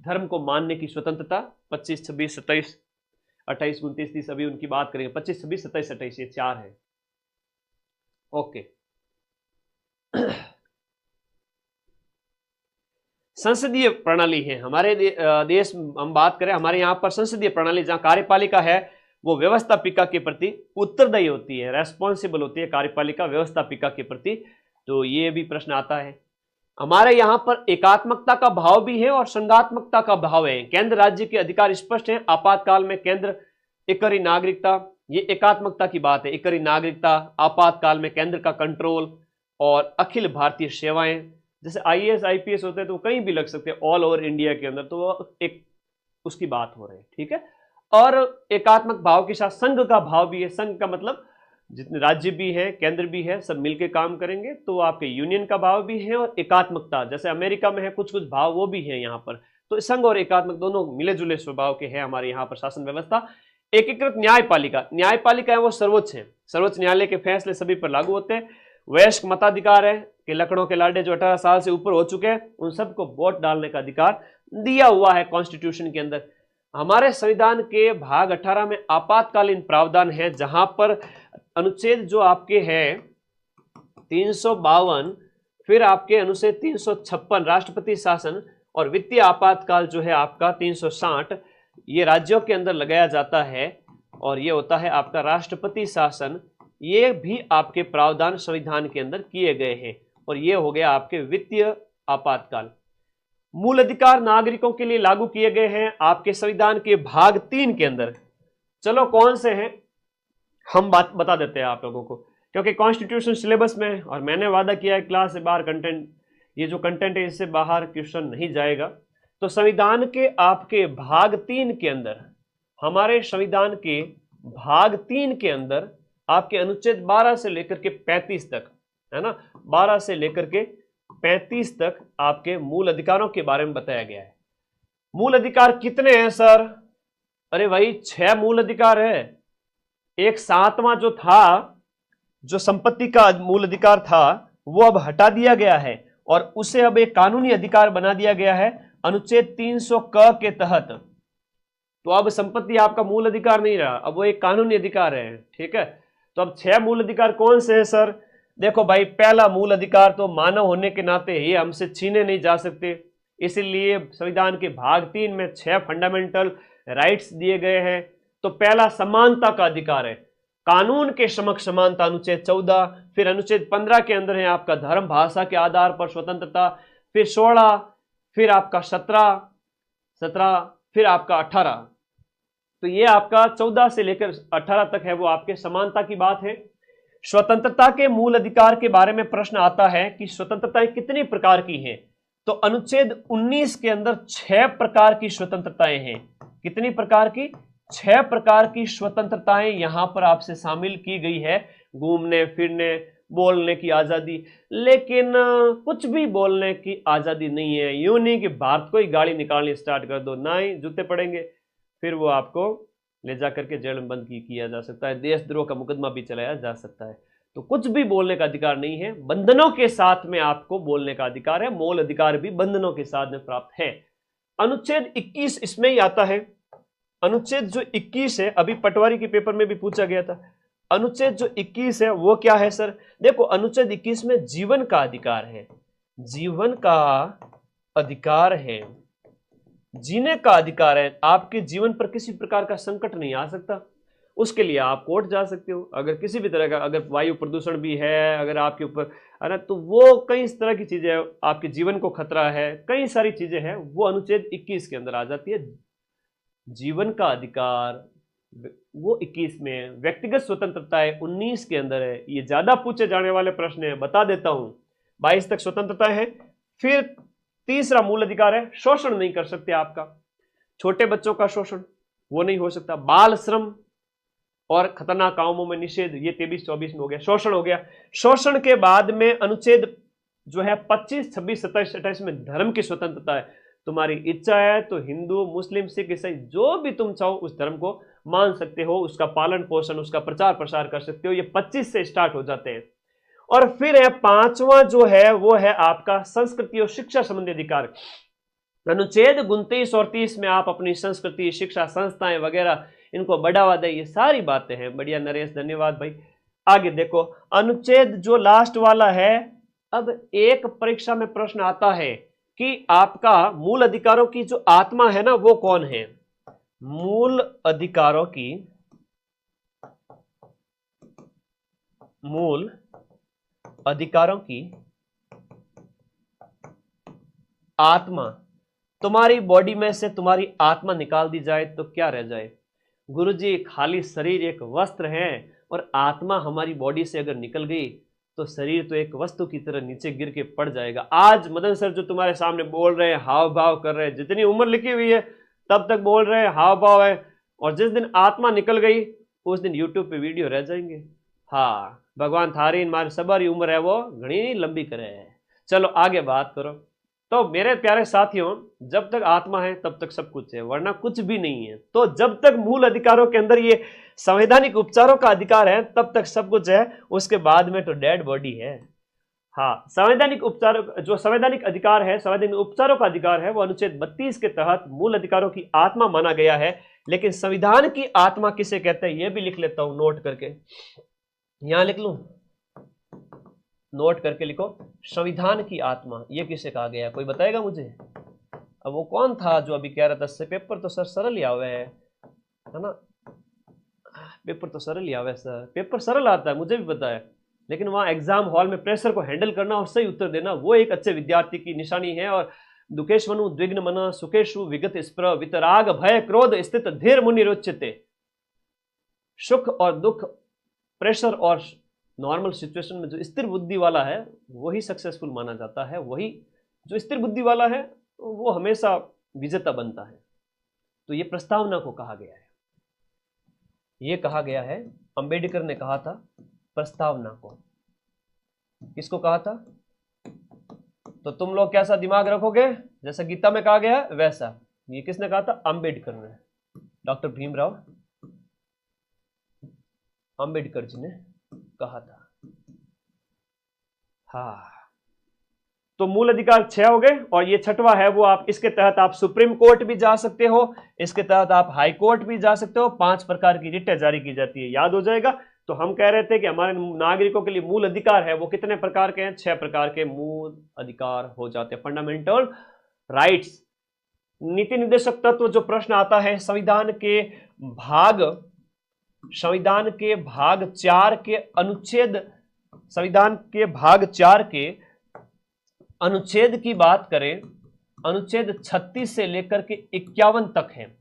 धर्म को मानने की स्वतंत्रता। 25, 26, 27, 28, 29, 30 अभी उनकी बात करेंगे। 25, 26, 27, 28 ये 4 है। ओके। संसदीय प्रणाली है हमारे देश, हम बात करें हमारे यहां पर संसदीय प्रणाली, जहां कार्यपालिका है वो व्यवस्थापिका के प्रति उत्तरदायी होती है, रेस्पॉन्सिबल होती है कार्यपालिका व्यवस्थापिका के प्रति। तो ये भी प्रश्न आता है। हमारे यहां पर एकात्मकता का भाव भी है और संघात्मकता का भाव है। केंद्र राज्य के अधिकार स्पष्ट हैं। आपातकाल में केंद्र एकरी नागरिकता, ये एकात्मकता की बात है। एकरी नागरिकता, आपातकाल में केंद्र का कंट्रोल और अखिल भारतीय सेवाएं, जैसे IAS IPS होते हैं तो कहीं भी लग सकते हैं ऑल ओवर इंडिया के अंदर, तो वो एक उसकी बात हो रही है, ठीक है। और एकात्मक भाव के साथ संघ का भाव भी है। संघ का मतलब जितने राज्य भी है, केंद्र भी है, सब मिलकर काम करेंगे, तो आपके यूनियन का भाव भी है। और एकात्मकता, जैसे अमेरिका में है कुछ कुछ भाव, वो भी है यहाँ पर। तो संघ और एकात्मक दोनों मिले जुले स्वभाव के हैं हमारे यहाँ पर शासन व्यवस्था। एकीकृत न्यायपालिका, न्यायपालिका है वो सर्वोच्च है। सर्वोच्च न्यायालय के फैसले सभी पर लागू होते हैं। वयस्क मताधिकार है कि लकड़ों के लाडे जो 18 साल से ऊपर हो चुके हैं उन सबको वोट डालने का अधिकार दिया हुआ है कॉन्स्टिट्यूशन के अंदर। हमारे संविधान के भाग 18 में आपातकालीन प्रावधान है, जहां पर अनुच्छेद जो आपके हैं 352, फिर आपके अनुच्छेद 356 राष्ट्रपति शासन, और वित्तीय आपातकाल जो है आपका 360 ये राज्यों के अंदर लगाया जाता है, और ये होता है आपका राष्ट्रपति शासन। ये भी आपके प्रावधान संविधान के अंदर किए गए हैं, और ये हो गया आपके वित्तीय आपातकाल। मूल अधिकार नागरिकों के लिए लागू किए गए हैं आपके संविधान के भाग 3 के अंदर। चलो कौन से हैं हम बात बता देते हैं आप लोगों को, क्योंकि कॉन्स्टिट्यूशन सिलेबस में, और मैंने वादा किया है क्लास से बाहर कंटेंट, ये जो कंटेंट है इससे बाहर क्वेश्चन नहीं जाएगा। तो संविधान के आपके भाग 3 के अंदर, हमारे संविधान के भाग 3 के अंदर आपके अनुच्छेद 12 से लेकर के 35 तक, है ना, 12 से लेकर के 35 तक आपके मूल अधिकारों के बारे में बताया गया है। मूल अधिकार कितने हैं सर? अरे भाई 6 मूल अधिकार है। एक 7वां जो था, जो संपत्ति का मूल अधिकार था, वो अब हटा दिया गया है और उसे अब एक कानूनी अधिकार बना दिया गया है अनुच्छेद 300 क के तहत। तो अब संपत्ति आपका मूल अधिकार नहीं रहा, अब वो एक कानूनी अधिकार है, ठीक है। तो अब 6 मूल अधिकार कौन से हैं सर? देखो भाई, पहला मूल अधिकार तो मानव होने के नाते ये हमसे छीने नहीं जा सकते, इसलिए संविधान के भाग 3 में 6 फंडामेंटल राइट्स दिए गए हैं। तो पहला समानता का अधिकार है, कानून के समक्ष समानता, अनुच्छेद 14। फिर अनुच्छेद 15 के अंदर है आपका धर्म भाषा के आधार पर स्वतंत्रता। फिर 16, फिर आपका 17, फिर आपका 18। तो ये आपका 14 से लेकर 18 तक है वो आपके समानता की बात है। स्वतंत्रता के मूल अधिकार के बारे में प्रश्न आता है कि स्वतंत्रताएं कितनी प्रकार की हैं। तो अनुच्छेद 19 के अंदर 6 प्रकार की स्वतंत्रताएं हैं। कितनी प्रकार की? 6 प्रकार की स्वतंत्रताएं यहां पर आपसे शामिल की गई है। घूमने फिरने, बोलने की आजादी, लेकिन कुछ भी बोलने की आजादी नहीं है। यूं नहीं कि भारत को ही गाड़ी निकालनी स्टार्ट कर दो, ना ही जूते पड़ेंगे, फिर वो आपको ले जा करके जेल में बंद किया जा सकता है, देशद्रोह का मुकदमा भी चलाया जा सकता है। तो कुछ भी बोलने का अधिकार नहीं है, बंधनों के साथ में आपको बोलने का अधिकार है। मूल अधिकार भी बंधनों के साथ में प्राप्त है। अनुच्छेद 21 इसमें ही आता है। अनुच्छेद जो 21 है, अभी पटवारी के पेपर में भी पूछा गया था, अनुच्छेद जो 21 है वो क्या है सर? देखो, अनुच्छेद 21 में जीवन का अधिकार है, जीवन का अधिकार है, जीने का अधिकार है। आपके जीवन पर किसी प्रकार का संकट नहीं आ सकता, उसके लिए आप कोर्ट जा सकते हो। अगर किसी भी तरह का, अगर वायु प्रदूषण भी है अगर आपके ऊपर, है ना, तो वो कई इस तरह की चीजें, आपके जीवन को खतरा है, कई सारी चीजें हैं, वो अनुच्छेद 21 के अंदर आ जाती है। जीवन का अधिकार वो 21 में है। व्यक्तिगत स्वतंत्रता है 19 के अंदर है। ये ज्यादा पूछे जाने वाले प्रश्न है, बता देता हूं। 22 तक स्वतंत्रता है। फिर तीसरा मूल अधिकार है, शोषण नहीं कर सकते आपका, छोटे बच्चों का शोषण वो नहीं हो सकता। बाल श्रम और खतरनाक कामों में निषेध, ये 23-24 में हो गया, शोषण हो गया। शोषण के बाद में अनुच्छेद जो है 25, 26, 27, 28 में धर्म की स्वतंत्रता है। तुम्हारी इच्छा है तो हिंदू, मुस्लिम, सिख, ईसाई जो भी तुम चाहो उस धर्म को मान सकते हो, उसका पालन पोषण, उसका प्रचार प्रसार कर सकते हो। ये 25 से स्टार्ट हो जाते हैं। और फिर है 5वां जो है वो है आपका संस्कृति और शिक्षा संबंधी अधिकार। अनुच्छेद 29 और 30 में आप अपनी संस्कृति, शिक्षा संस्थाएं वगैरह इनको बढ़ावा दें, ये सारी बातें हैं। बढ़िया नरेश, धन्यवाद भाई। आगे देखो, अनुच्छेद जो लास्ट वाला है, अब एक परीक्षा में प्रश्न आता है कि आपका मूल अधिकारों की जो आत्मा है ना, वो कौन है? मूल अधिकारों की आत्मा, तुम्हारी बॉडी में से तुम्हारी आत्मा निकाल दी जाए तो क्या रह जाए? गुरुजी, खाली शरीर एक वस्त्र है और आत्मा हमारी बॉडी से अगर निकल गई तो शरीर तो एक वस्तु की तरह नीचे गिर के पड़ जाएगा। आज मदन सर जो तुम्हारे सामने बोल रहे हैं, हाव भाव कर रहे हैं, जितनी उम्र लिखी हुई है तब तक बोल रहे हैं, हाव भाव है, और जिस दिन आत्मा निकल गई उस दिन यूट्यूब पे वीडियो रह जाएंगे। हाँ, भगवान थारी मारी सबरी उम्र है वो घनी लंबी करे। चलो आगे बात करो। तो मेरे प्यारे साथियों, जब तक आत्मा है तब तक सब कुछ है, वरना कुछ भी नहीं है। तो जब तक मूल अधिकारों के अंदर ये संवैधानिक उपचारों का अधिकार है तब तक सब कुछ है, उसके बाद में तो डेड बॉडी है। हाँ, संवैधानिक उपचारों, जो संवैधानिक अधिकार है, संवैधानिक उपचारों का अधिकार है, वो अनुच्छेद 32 के तहत मूल अधिकारों की आत्मा माना गया है। लेकिन संविधान की आत्मा किसे कहते हैं ये भी लिख लेता हूं नोट करके, यहां लिख लूं, नोट करके लिखो, संविधान की आत्मा ये किसे कहा गया? कोई बताएगा मुझे? अब वो कौन था जो अभी कह रहा था से पेपर तो सर सरल ही आवे है ना, पेपर तो सरल ही आवे सर, पेपर सरल आता है मुझे भी पता है, लेकिन वहां एग्जाम हॉल में प्रेशर को हैंडल करना और सही उत्तर देना वो एक अच्छे विद्यार्थी की निशानी है। और दुखेशवनु द्विग्न मन सुखेशु विगत स्प्र वितराग भय क्रोध स्थित धीर मुनि रोचते। सुख और दुख, प्रेशर और नॉर्मल सिचुएशन में जो स्थिर बुद्धि वाला है वही सक्सेसफुल माना जाता है, वही जो स्थिर बुद्धि वाला है वो हमेशा विजेता बनता है। तो ये प्रस्तावना को कहा गया है, ये कहा गया है, अंबेडकर ने कहा था प्रस्तावना को। किसको कहा था? तो तुम लोग कैसा दिमाग रखोगे, जैसा गीता में कहा गया वैसा। ये किसने कहा था? अंबेडकर ने, डॉक्टर भीमराव अंबेडकर जी ने कहा था। हाँ, तो मूल अधिकार 6 हो गए, और ये 6वां है वो आप, इसके तहत आप सुप्रीम कोर्ट भी जा सकते हो, इसके तहत आप हाई कोर्ट भी जा सकते हो। 5 प्रकार की रिटें जारी की जाती है, याद हो जाएगा। तो हम कह रहे थे कि हमारे नागरिकों के लिए मूल अधिकार है वो कितने प्रकार के हैं? 6 प्रकार के मूल अधिकार हो जाते हैं, फंडामेंटल राइट्स। नीति निर्देशक तत्व जो प्रश्न आता है, संविधान के भाग 4 के अनुच्छेद, संविधान के भाग 4 के अनुच्छेद की बात करें, अनुच्छेद 36 से लेकर के 51 तक है।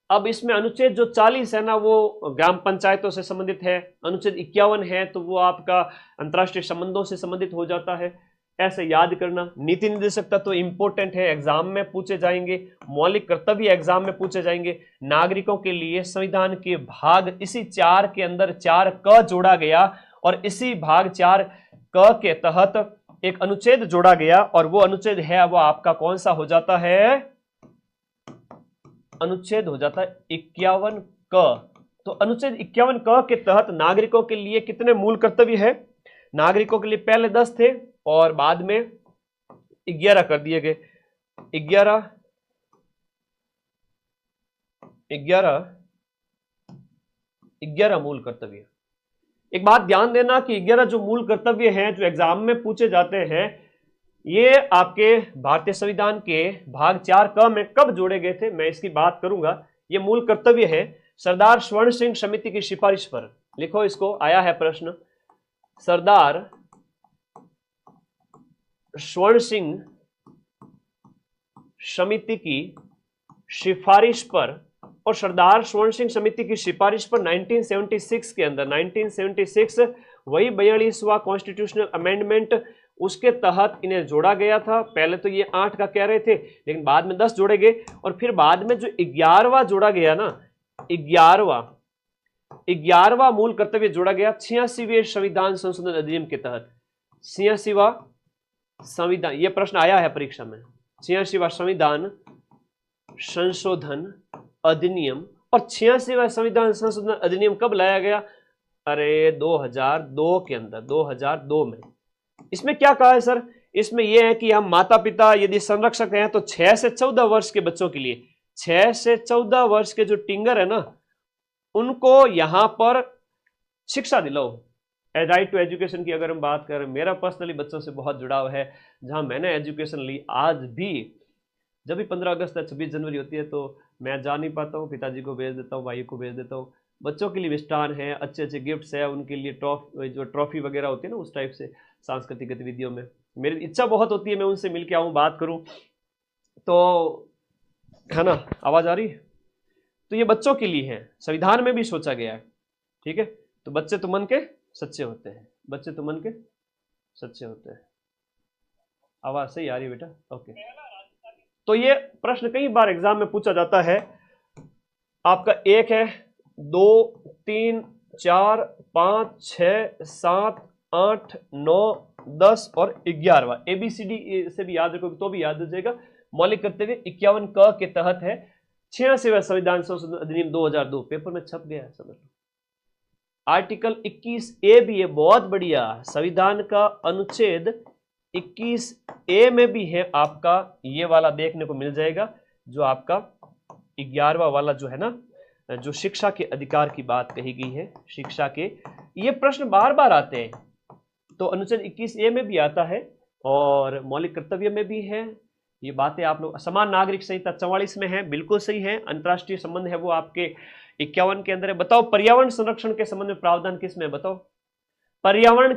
अब इसमें अनुच्छेद जो 40 है ना वो ग्राम पंचायतों से संबंधित है, अनुच्छेद 51 है तो वो आपका अंतर्राष्ट्रीय संबंधों से संबंधित हो जाता है। ऐसे याद करना। नीति निर्देशक तत्व तो इंपॉर्टेंट है, एग्जाम में पूछे जाएंगे। मौलिक कर्तव्य एग्जाम में पूछे जाएंगे। नागरिकों के लिए संविधान के भाग इसी 4 के अंदर 4 क जोड़ा गया, और इसी भाग 4 क के तहत एक अनुच्छेद जोड़ा गया, और वो अनुच्छेद है वो आपका कौन सा हो जाता है? अनुच्छेद हो जाता है 51 क। तो अनुच्छेद 51 क के तहत नागरिकों के लिए कितने मूल कर्तव्य है? नागरिकों के लिए पहले 10 थे और बाद में 11 कर दिए गए। 11 मूल कर्तव्य। एक बात ध्यान देना कि 11 जो मूल कर्तव्य हैं जो एग्जाम में पूछे जाते हैं, ये आपके भारतीय संविधान के भाग 4 क में कब जोड़े गए थे मैं इसकी बात करूंगा। ये मूल कर्तव्य है सरदार स्वर्ण सिंह समिति की सिफारिश पर। लिखो इसको, आया है प्रश्न। सरदार स्वर्ण सिंह समिति की सिफारिश पर, और सरदार स्वर्ण सिंह समिति की सिफारिश पर 1976 के अंदर, 1976 वही 42वां कॉन्स्टिट्यूशनल अमेंडमेंट, उसके तहत इन्हें जोड़ा गया था। पहले तो ये 8 का कह रहे थे लेकिन बाद में 10 जोड़े गए, और फिर बाद में जो 11वां जोड़ा गया ना, 11वां मूल कर्तव्य जोड़ा गया 86वें संविधान संशोधन अधिनियम के तहत। 86वां संविधान, ये प्रश्न आया है परीक्षा में, 86वां संविधान संशोधन अधिनियम। और 86वां संविधान संशोधन अधिनियम कब लाया गया? अरे 2002 के अंदर, 2002 में। इसमें क्या कहा है सर? इसमें यह है कि हम माता पिता यदि संरक्षक हैं तो 6 से 14 वर्ष के बच्चों के लिए, 6 से 14 वर्ष के जो टिंगर है ना, उनको यहां पर शिक्षा दिलाओ। राइट टू एजुकेशन की अगर हम बात करें, मेरा पर्सनली बच्चों से बहुत जुड़ाव है। जहां मैंने एजुकेशन ली, आज भी जब भी 15 अगस्त या 26 जनवरी होती है तो मैं जा नहीं पाता हूँ, पिताजी को भेज देता हूँ, भाई को भेज देता हूँ। बच्चों के लिए मिष्ठान है, अच्छे अच्छे गिफ्ट्स है, उनके लिए जो ट्रॉफी वगैरह होती है ना, उस टाइप से सांस्कृतिक गतिविधियों में मेरी इच्छा बहुत होती है मैं उनसे मिल के आऊँ, बात करूँ, तो है ना। आवाज़ आ रही है? तो ये बच्चों के लिए है, संविधान में भी सोचा गया है, ठीक है। तो बच्चे तो मन के सच्चे होते हैं, बच्चे तो मन के सच्चे होते हैं। आवाज़ सही आ रही है बेटा? ओके। तो ये प्रश्न कई बार एग्जाम में पूछा जाता है आपका। 1 है, 2, 3, 4, 5, 6, 7, 8, 9, 10 और 11वां। ABCD से भी याद रखोगे तो भी याद हो जाएगा। मौलिक कर्तव्य 51 क के तहत है 86वां संविधान संशोधन अधिनियम 2002, पेपर में छप गया है, समझ लो। आर्टिकल 21A भी है, बहुत बढ़िया। संविधान का अनुच्छेद 21A में भी है आपका ये वाला, देखने को मिल जाएगा, जो आपका 11वां वाला जो है ना, जो शिक्षा के अधिकार की बात कही गई है, शिक्षा के। ये प्रश्न बार बार आते हैं, तो अनुच्छेद 21A में भी आता है और मौलिक कर्तव्य में भी है। ये बातें आप लोग, समान नागरिक संहिता 44 में है, बिल्कुल सही है। अंतर्राष्ट्रीय संबंध है वो आपके 51 के अंदर है। बताओ पर्यावरण संरक्षण के संबंध में प्रावधान किस में है? बताओ पर्यावरण